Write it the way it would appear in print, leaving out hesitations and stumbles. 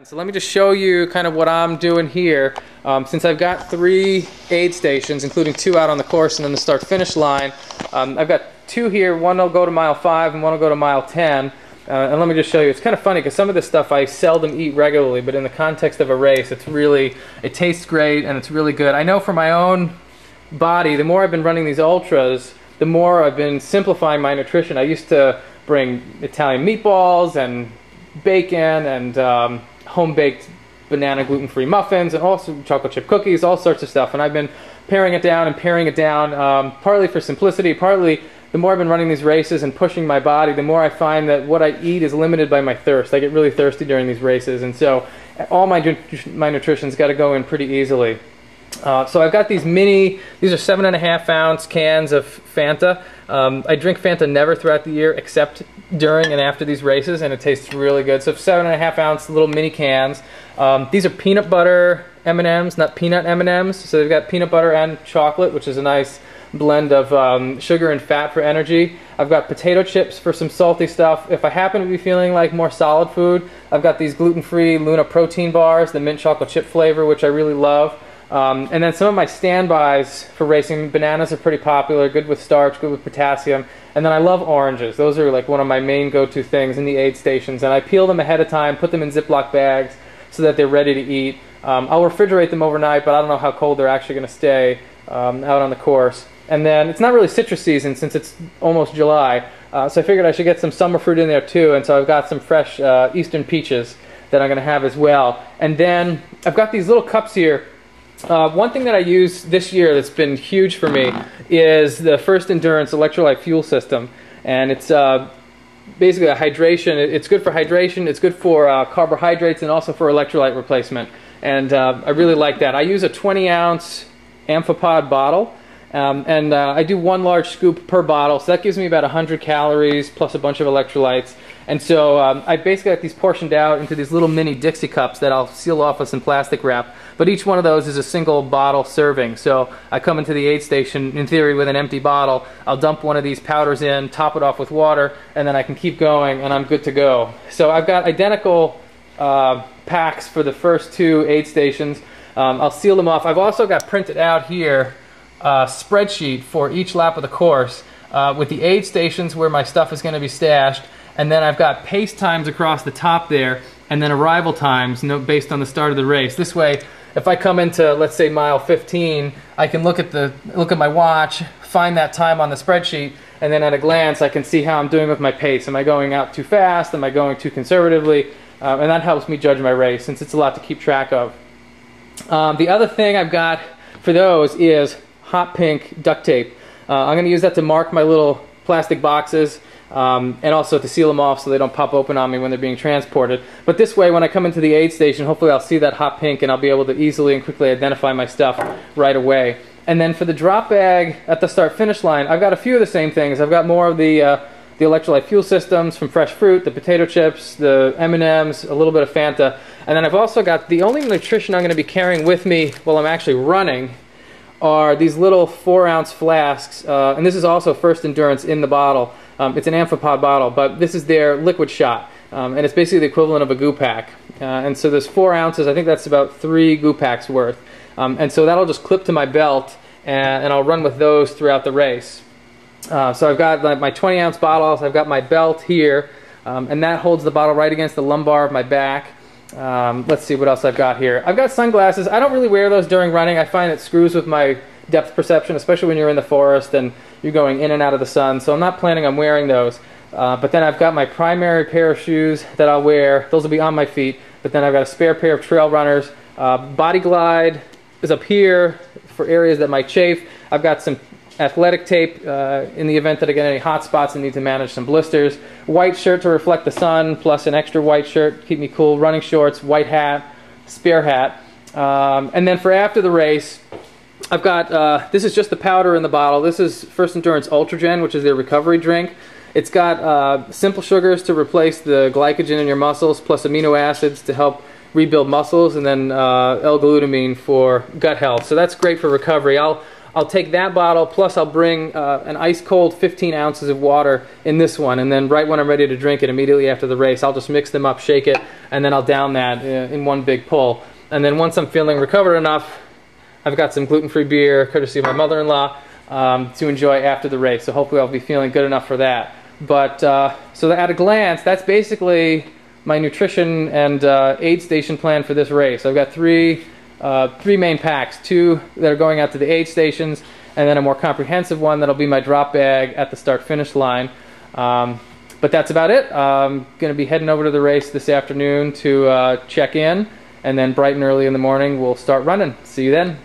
So let me just show you kind of what I'm doing here. Since I've got 3 aid stations, including 2 out on the course and then the start-finish line, I've got 2 here. One will go to mile 5 and one will go to mile 10. And let me just show you, it's kind of funny because some of this stuff I seldom eat regularly, but in the context of a race, it tastes great and it's really good. I know for my own body, the more I've been running these ultras, the more I've been simplifying my nutrition. I used to bring Italian meatballs and bacon and home-baked banana gluten-free muffins and also chocolate chip cookies, all sorts of stuff. And I've been paring it down, partly for simplicity, partly the more I've been running these races and pushing my body, the more I find that what I eat is limited by my thirst. I get really thirsty during these races, and so all my nutrition's got to go in pretty easily. So I've got these these are 7.5 ounce cans of Fanta. I drink Fanta never throughout the year except during and after these races, and it tastes really good. So 7.5 ounce little mini cans. These are peanut butter M&Ms, not peanut M&Ms. So they've got peanut butter and chocolate, which is a nice blend of sugar and fat for energy. I've got potato chips for some salty stuff. If I happen to be feeling like more solid food, I've got these gluten-free Luna protein bars, the mint chocolate chip flavor, which I really love. And then some of my standbys for racing. Bananas are pretty popular, good with starch, good with potassium. And then I love oranges. Those are like one of my main go-to things in the aid stations. And I peel them ahead of time, put them in Ziploc bags so that they're ready to eat. I'll refrigerate them overnight, but I don't know how cold they're actually going to stay out on the course. And then it's not really citrus season since it's almost July. So I figured I should get some summer fruit in there too. And so I've got some fresh Eastern peaches that I'm going to have as well. And then I've got these little cups here. One thing that I use this year that's been huge for me is the First Endurance electrolyte fuel system, and it's basically a hydration. It's good for hydration, it's good for carbohydrates, and also for electrolyte replacement, and I really like that. I use a 20-ounce amphipod bottle, and I do 1 large scoop per bottle, so that gives me about 100 calories plus a bunch of electrolytes. And so I basically got these portioned out into these little mini Dixie cups that I'll seal off with some plastic wrap. But each one of those is a single bottle serving. So I come into the aid station, in theory, with an empty bottle. I'll dump one of these powders in, top it off with water, and then I can keep going, and I'm good to go. So I've got identical packs for the first 2 aid stations. I'll seal them off. I've also got printed out here a spreadsheet for each lap of the course with the aid stations where my stuff is going to be stashed. And then I've got pace times across the top there, and then arrival times based on the start of the race. This way, if I come into, let's say, mile 15, I can look at my watch, find that time on the spreadsheet, and then at a glance I can see how I'm doing with my pace. Am I going out too fast? Am I going too conservatively? And that helps me judge my race, since it's a lot to keep track of. The other thing I've got for those is hot pink duct tape. I'm going to use that to mark my little plastic boxes. And also to seal them off so they don't pop open on me when they're being transported. But this way, when I come into the aid station, hopefully I'll see that hot pink and I'll be able to easily and quickly identify my stuff right away. And then for the drop bag at the start-finish line, I've got a few of the same things. I've got more of the electrolyte fuel systems from fresh fruit, the potato chips, the M&Ms, a little bit of Fanta. And then I've also got the only nutrition I'm going to be carrying with me while I'm actually running are these little 4-ounce flasks. And this is also First Endurance in the bottle. It's an amphipod bottle, but this is their liquid shot, and it's basically the equivalent of a goo pack. And so there's 4 ounces. I think that's about 3 goo packs worth. And so that'll just clip to my belt, and I'll run with those throughout the race. So I've got my 20-ounce bottles. I've got my belt here, and that holds the bottle right against the lumbar of my back. Let's see what else I've got here. I've got sunglasses. I don't really wear those during running. I find it screws with my depth perception, especially when you're in the forest and you're going in and out of the sun, so I'm not planning on wearing those. But then I've got my primary pair of shoes that I'll wear. Those will be on my feet, but then I've got a spare pair of trail runners. Body Glide is up here for areas that might chafe. I've got some athletic tape in the event that I get any hot spots and need to manage some blisters. White shirt to reflect the sun, plus an extra white shirt to keep me cool. Running shorts, white hat, spare hat. And then for after the race, I've got, this is just the powder in the bottle. This is First Endurance Ultragen, which is their recovery drink. It's got simple sugars to replace the glycogen in your muscles, plus amino acids to help rebuild muscles, and then L-glutamine for gut health. So that's great for recovery. I'll I'll take that bottle, plus I'll bring an ice cold 15 ounces of water in this one, and then right when I'm ready to drink it immediately after the race, I'll just mix them up, shake it, and then I'll down that in one big pull. And then once I'm feeling recovered enough, I've got some gluten-free beer, courtesy of my mother-in-law, to enjoy after the race. So hopefully I'll be feeling good enough for that. But so at a glance, that's basically my nutrition and aid station plan for this race. I've got three main packs, 2 that are going out to the aid stations, and then a more comprehensive one that'll be my drop bag at the start-finish line. But that's about it. I'm going to be heading over to the race this afternoon to check in, and then bright and early in the morning we'll start running. See you then.